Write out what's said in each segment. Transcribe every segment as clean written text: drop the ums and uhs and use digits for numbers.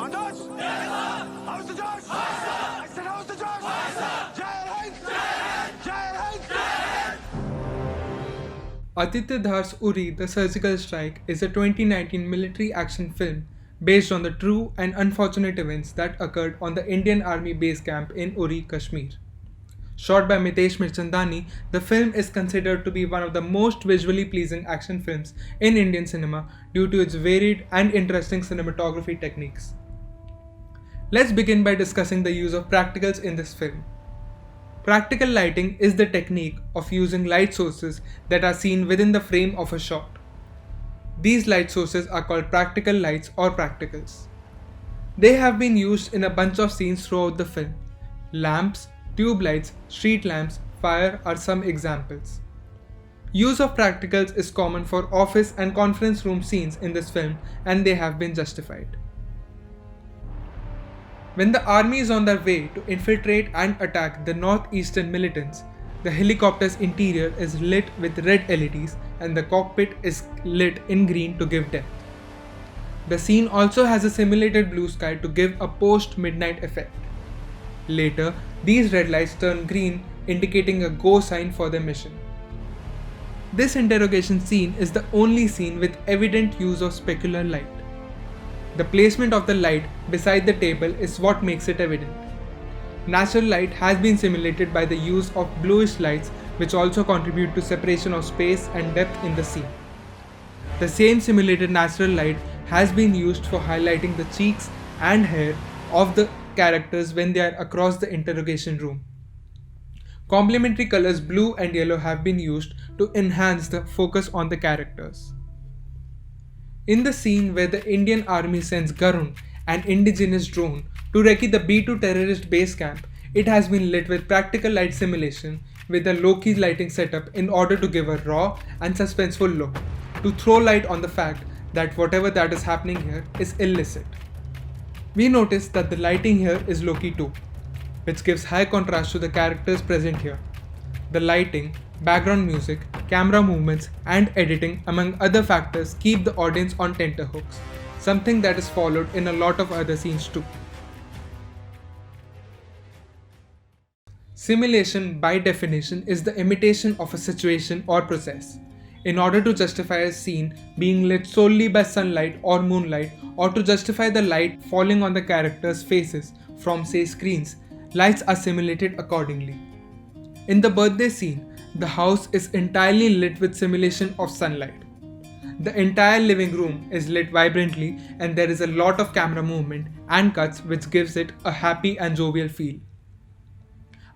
Manoj! How's the Josh? I said, how's the Josh? Jai Hind! Jai Hind! Aditya Dhar's Uri The Surgical Strike is a 2019 military action film based on the true and unfortunate events that occurred on the Indian Army base camp in Uri, Kashmir. Shot by Mitesh Mirchandani, the film is considered to be one of the most visually pleasing action films in Indian cinema due to its varied and interesting cinematography techniques. Let's begin by discussing the use of practicals in this film. Practical lighting is the technique of using light sources that are seen within the frame of a shot. These light sources are called practical lights or practicals. They have been used in a bunch of scenes throughout the film. Lamps, tube lights, street lamps, fire are some examples. Use of practicals is common for office and conference room scenes in this film, and they have been justified. When the army is on their way to infiltrate and attack the northeastern militants, the helicopter's interior is lit with red LEDs and the cockpit is lit in green to give depth. The scene also has a simulated blue sky to give a post-midnight effect. Later, these red lights turn green, indicating a go sign for the mission. This interrogation scene is the only scene with evident use of specular light. The placement of the light beside the table is what makes it evident. Natural light has been simulated by the use of bluish lights, which also contribute to separation of space and depth in the scene. The same simulated natural light has been used for highlighting the cheeks and hair of the characters when they are across the interrogation room. Complementary colors blue and yellow have been used to enhance the focus on the characters. In the scene where the Indian Army sends Garund, an indigenous drone, to recce the B2 terrorist base camp, it has been lit with practical light simulation with a low-key lighting setup in order to give a raw and suspenseful look, to throw light on the fact that whatever that is happening here is illicit. We notice that the lighting here is low-key too, which gives high contrast to the characters present here. The lighting, background music, camera movements, and editing, among other factors, keep the audience on tenterhooks, something that is followed in a lot of other scenes too. Simulation, by definition, is the imitation of a situation or process. In order to justify a scene being lit solely by sunlight or moonlight, or to justify the light falling on the characters' faces from, say, screens, lights are simulated accordingly. In the birthday scene, the house is entirely lit with simulation of sunlight. The entire living room is lit vibrantly, and there is a lot of camera movement and cuts which gives it a happy and jovial feel.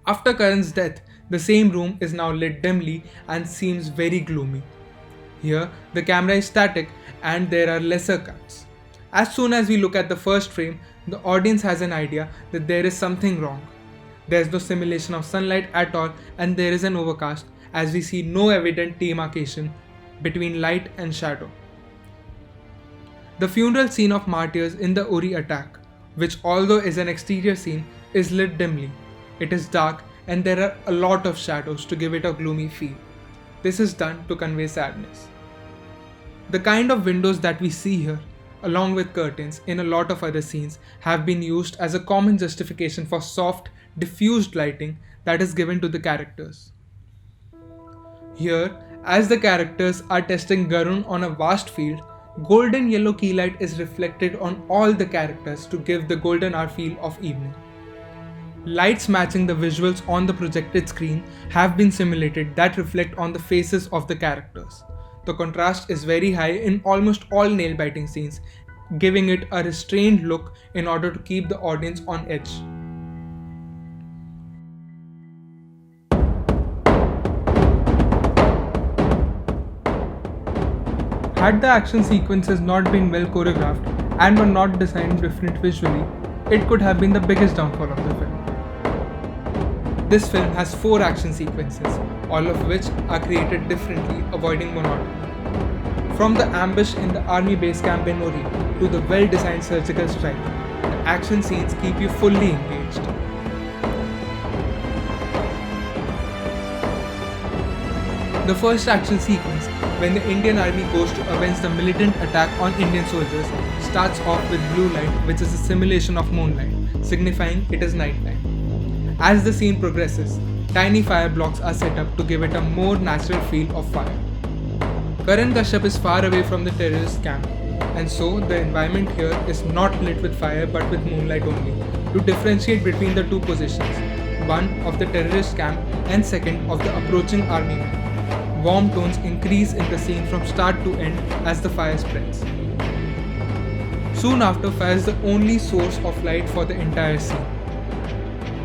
After Karan's death, the same room is now lit dimly and seems very gloomy. Here, the camera is static and there are lesser cuts. As soon as we look at the first frame, the audience has an idea that there is something wrong. There is no simulation of sunlight at all, and there is an overcast, as we see no evident demarcation between light and shadow. The funeral scene of martyrs in the Uri attack, which although is an exterior scene, is lit dimly. It is dark and there are a lot of shadows to give it a gloomy feel. This is done to convey sadness. The kind of windows that we see here, along with curtains in a lot of other scenes, have been used as a common justification for soft, diffused lighting that is given to the characters. Here, as the characters are testing Garund on a vast field, golden yellow key light is reflected on all the characters to give the golden hour feel of evening. Lights matching the visuals on the projected screen have been simulated that reflect on the faces of the characters. The contrast is very high in almost all nail-biting scenes, giving it a restrained look in order to keep the audience on edge. Had the action sequences not been well choreographed and were not designed different visually, it could have been the biggest downfall of the film. This film has 4 action sequences, all of which are created differently, avoiding monotony. From the ambush in the army base camp in Uri to the well-designed surgical strike, the action scenes keep you fully engaged. The first action sequence, when the Indian army goes to avenge the militant attack on Indian soldiers, starts off with blue light, which is a simulation of moonlight, signifying it is nighttime. As the scene progresses, tiny fire blocks are set up to give it a more natural feel of fire. Karan Kashyap is far away from the terrorist camp, and so the environment here is not lit with fire but with moonlight only, to differentiate between the two positions, one of the terrorist camp and second of the approaching army men. Warm tones increase in the scene from start to end as the fire spreads. Soon after, fire is the only source of light for the entire scene.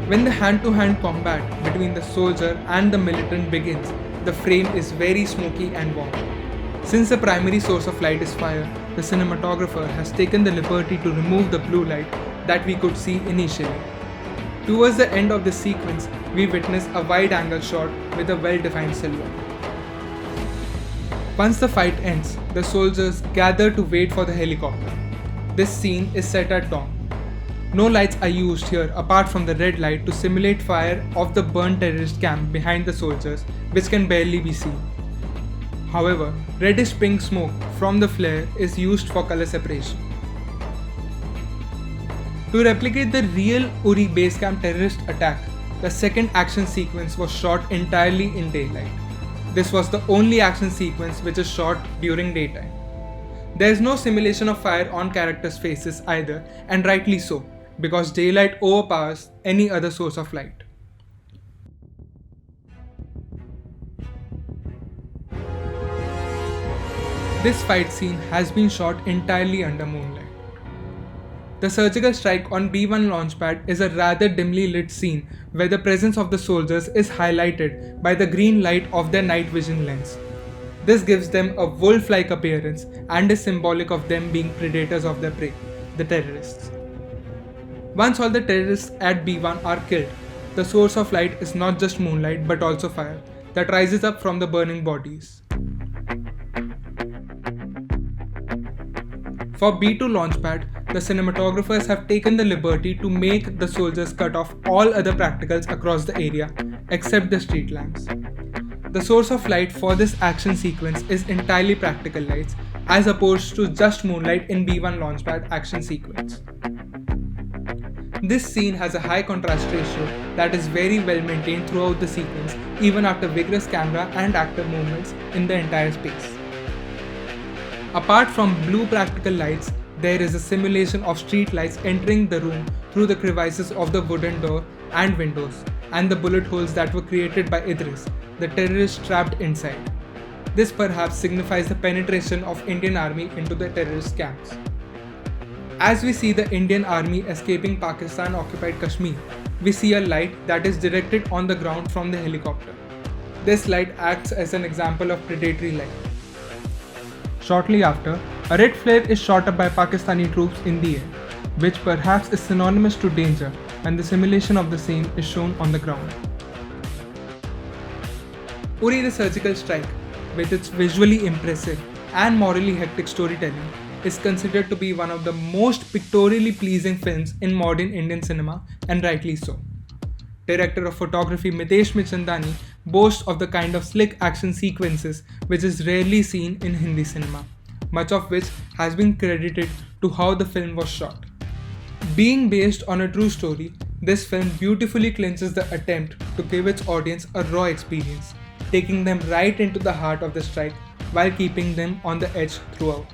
When the hand-to-hand combat between the soldier and the militant begins, the frame is very smoky and warm. Since the primary source of light is fire, the cinematographer has taken the liberty to remove the blue light that we could see initially. Towards the end of the sequence, we witness a wide-angle shot with a well-defined silhouette. Once the fight ends, the soldiers gather to wait for the helicopter. This scene is set at dawn. No lights are used here apart from the red light to simulate fire of the burnt terrorist camp behind the soldiers, which can barely be seen. However, reddish pink smoke from the flare is used for color separation. To replicate the real Uri base camp terrorist attack, the second action sequence was shot entirely in daylight. This was the only action sequence which is shot during daytime. There is no simulation of fire on characters' faces either, and rightly so, because daylight overpowers any other source of light. This fight scene has been shot entirely under moonlight. The surgical strike on B-1 launchpad is a rather dimly lit scene where the presence of the soldiers is highlighted by the green light of their night vision lens. This gives them a wolf-like appearance and is symbolic of them being predators of their prey, the terrorists. Once all the terrorists at B-1 are killed, the source of light is not just moonlight but also fire that rises up from the burning bodies. For B-2 launchpad, the cinematographers have taken the liberty to make the soldiers cut off all other practicals across the area except the street lamps. The source of light for this action sequence is entirely practical lights as opposed to just moonlight in B-1 launchpad action sequence. This scene has a high contrast ratio that is very well maintained throughout the sequence even after vigorous camera and actor movements in the entire space. Apart from blue practical lights, there is a simulation of street lights entering the room through the crevices of the wooden door and windows, and the bullet holes that were created by Idris, the terrorist trapped inside. This perhaps signifies the penetration of Indian army into the terrorist camps. As we see the Indian army escaping Pakistan-occupied Kashmir, we see a light that is directed on the ground from the helicopter. This light acts as an example of predatory light. Shortly after, a red flare is shot up by Pakistani troops in the air, which perhaps is synonymous to danger, and the simulation of the same is shown on the ground. Uri the Surgical Strike, with its visually impressive and morally hectic storytelling, is considered to be one of the most pictorially pleasing films in modern Indian cinema, and rightly so. Director of photography Mitesh Michandani boasts of the kind of slick action sequences which is rarely seen in Hindi cinema, much of which has been credited to how the film was shot. Being based on a true story, this film beautifully clinches the attempt to give its audience a raw experience, taking them right into the heart of the strike while keeping them on the edge throughout.